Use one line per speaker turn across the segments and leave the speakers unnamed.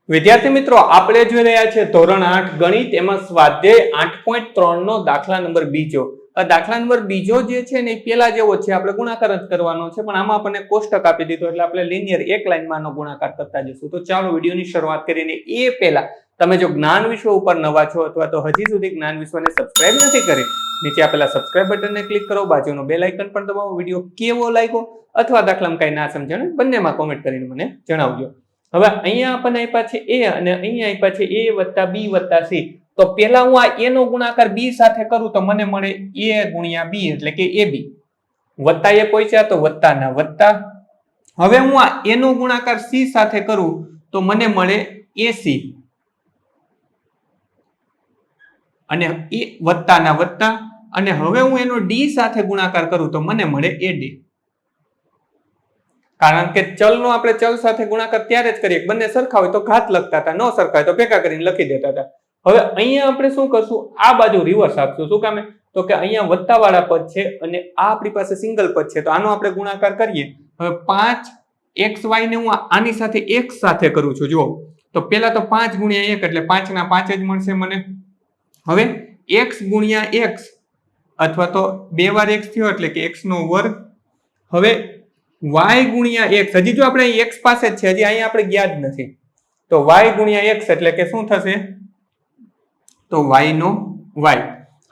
વિદ્યાર્થી મિત્રો, આપણે જોઈ રહ્યા છે ધોરણ 8 ગણિત, એમાં સ્વાધ્યાય 8.3 નો દાખલા નંબર બીજો. આ દાખલા નંબર બીજો જે છે ને એ પેલા જેવો છે, આપણે ગુણાકાર જ કરવાનો છે, પણ આમાં આપણને કોષ્ટક આપી દીધો એટલે આપણે લિનિયર એક લાઈનમાંનો ગુણાકાર કરતા જઈશું. તો ચાલો વિડીયોની શરૂઆત કરીને એ પહેલા તમે જો જ્ઞાન વિશ્વ ઉપર નવા છો અથવા તો હજી સુધી જ્ઞાન વિશ્વને સબસ્ક્રાઇબ નથી કરી, નીચે આપેલા સબસ્ક્રાઇબ બટનને ક્લિક કરો, બાજુનો બેલ આઇકન પણ દબાવો. વિડીયો કેવો લાગ્યો અથવા દાખલામાં કઈ ના સમજાણું બંનેમાં કોમેન્ટ કરીને મને જણાવજો. હવે અહીંયા આપણને આપ્યા છે a અને અહીંયા આપ્યા છે a વત્તા b વત્તા c. તો પહેલા હું આ a નો ગુણાકાર b સાથે કરું તો મને મળે a ગુણ્યા b એટલે કે ab. વત્તા a પહોંચ્યા તો વત્તા ના વત્તા. હવે હું આ a નો ગુણાકાર c સાથે કરું તો મને મળે ac અને એ વત્તા ના વત્તા. અને હવે હું એનો d સાથે ગુણાકાર કરું તો મને મળે ad. કારણ કે ચલનો આપણે ચલ સાથે ગુણાકાર ત્યારે જ કરીએ, બંને સરખા હોય તો ઘાત લખતા હતા, ન સરખા હોય તો ભેગા કરીને લખી દેતા હતા. હવે અહીંયા આપણે શું કરશું, આ બાજુ રિવર્સ આપશું. શું કામે? તો કે અહીંયા વત્તા વાળા પદ છે અને આ આપણી પાસે સિંગલ પદ છે, તો આનો આપણે ગુણાકાર કરીએ. હવે 5xy ને હું આની સાથે x સાથે કરું છું. જુઓ તો પેલા તો 5 ગુણ્યા 1 એટલે 5 ના 5 જ મળશે મને. હવે x ગુણ્યા x અથવા તો 2 વાર x થયો એટલે કે x નો વર્ગ. હવે y ગુણ્યા x, હજી જો આપણે x પાસે જ છે, હજી અહીંયા આપણે ગયા જ નથી, તો y ગુણ્યા x એટલે કે શું થશે, તો y નો y.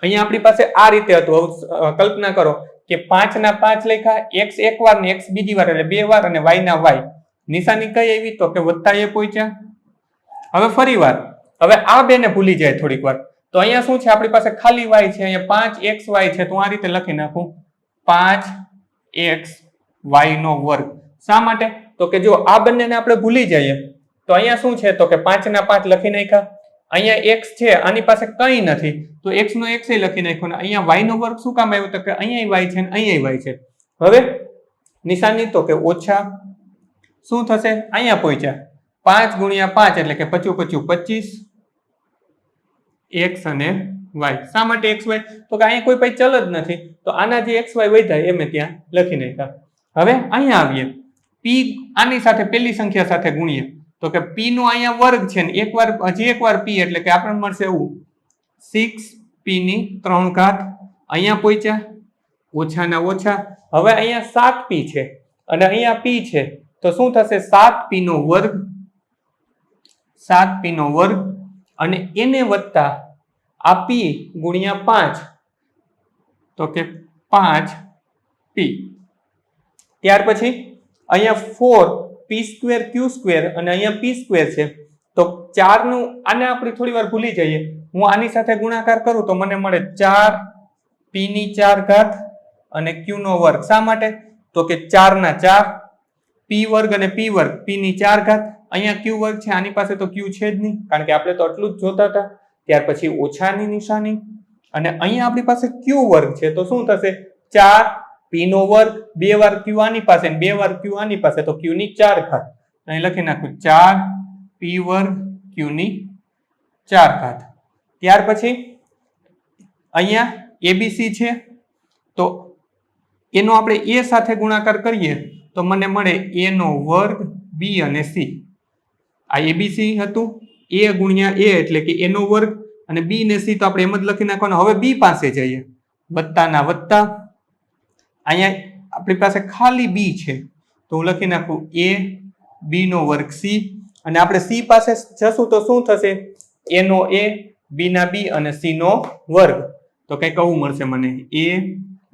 અહીંયા આપણી પાસે આ રીતે હતું. કલ્પના કરો કે 5 ના 5 લખ્યા, x એક વાર ને x બીજી વાર એટલે 2 વાર અને y ના y. નિશાની કઈ આવી તો કે વત્તા એ પહોંચ્યા. હવે ફરી વાર, હવે આ બેને ભૂલી જાય થોડીક વાર, તો અહીંયા શું છે, આપણી પાસે ખાલી y છે, અહીંયા 5xy છે, તો આ રીતે લખી નાખું 5x y નો વર્ગ. શા માટે? તો કે જો આ બંનેને આપણે ભૂલી જઈએ તો અહીંયા શું છે, તો કે 5 ના 5 લખી નાખ્યા. અહીંયા x છે, આની પાસે કંઈ નથી તો x નો x લખી નાખ્યો ને અહીંયા y નો વર્ગ શું કામ આવ્યો, તો કે અહીંયા y છે ને અહીંયા y છે. હવે નિશાની તો કે ઓછા શું થશે, અહીંયા પહોંચ્યા 5 ગુણ્યા 5 એટલે કે 25 25 x અને y. શા માટે xy? તો કે અહીંયા કોઈ પણ ચલ જ નથી, તો આના જે xy વધ્યા એ મેં ત્યાં લખી નાખ્યા. હવે અહીંયા આવીએ, p આની સાથે પેલી સંખ્યા સાથે ગુણીએ તો કે p નો અહીંયા વર્ગ છે ને હજી એક વાર p એટલે કે આપણને મળશે એવું 6p ની 3 ઘાત. અહીંયા પહોંચ્યા ઓછા ના ઓછા. હવે અહીંયા 7p છે અને અહીંયા p છે, તો શું થશે, 7p નો વર્ગ, 7p નો વર્ગ અને એને વત્તા આ p ગુણ્યા 5 તો કે 5p. ત્યાર પછી અહીંયા 4p² q² અને અહીંયા p² છે, તો 4 નું આને આપણે થોડી વાર ભૂલી જઈએ. હું આની સાથે ગુણાકાર કરું તો મને મળે 4p ની 4 ઘાત અને q નો વર્ગ. શા માટે? તો કે 4 ના 4 p વર્ગ અને p વર્ગ, p ની 4 ઘાત. અહીંયા q વર્ગ છે, આની પાસે તો q છે જ નહીં કારણ કે આપણે તો આટલું જ જોતા હતા. ત્યાર પછી ઓછાની નિશાની અને અહીંયા આપણી પાસે q વર્ગ છે, તો શું થશે, 4p નો વર્ગ, 2 વાર q આની પાસે ને 2 વાર q આની પાસે, તો q ની 4 ઘાત. અહીં લખી નાખું 4p વર્ગ q ની 4 ઘાત. ત્યાર પછી અહીંયા abc છે, તો એનો આપણે a સાથે ગુણાકાર કરીએ તો મને મળે a નો વર્ગ b અને c. આ abc હતું, a ગુણ્યા a એટલે કે a નો વર્ગ અને b ને c તો આપણે એમ જ લખી નાખવાનું. હવે b પાસે જઈએ, વત્તા ના વત્તા. અહીંયા આપણી પાસે ખાલી b છે તો હું લખી નાખું a b નો વર્ગ c અને આપણે c પાસે જશું તો શું થશે, a નો a, b ના b અને c નો વર્ગ. તો કંઈક આવું મળશે મને, a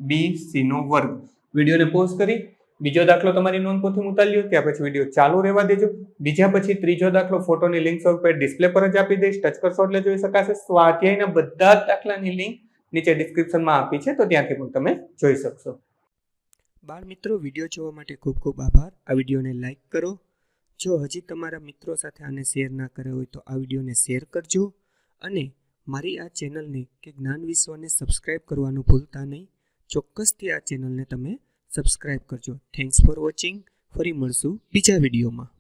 b c નો વર્ગ. વિડીયોને પોઝ કરી બીજો દાખલો તમારી નોંધપોથીમાં ઉતારી લ્યો, ત્યાર પછી વિડીયો ચાલુ રહેવા દેજો. બીજા પછી ત્રીજો દાખલો ફોટોની લિંક સ્વરૂપે ડિસ્પ્લે પર જ આપી દઈશ, ટચ કરશો એટલે જોઈ શકાશે. સ્વાધ્યાયના બધા જ દાખલાની લિંક નીચે ડિસ્ક્રિપ્શનમાં આપી છે, તો ત્યાંથી પણ તમે જોઈ શકશો.
બાળ મિત્રો, વિડીયો જોવા માટે ખૂબ ખૂબ આભાર. આ વિડીયોને લાઈક કરો. જો હજી તમારા મિત્રો સાથે આને શેર ના કર્યો હોય તો આ વિડીયોને શેર કરજો અને મારી આ ચેનલને કે જ્ઞાન વિશ્વને સબસ્ક્રાઇબ કરવાનું ભૂલતા નહીં. ચોક્કસથી આ ચેનલને તમે સબસ્ક્રાઇબ કરજો. Thanks for watching. ફરી મળશું બીજા વિડીયોમાં.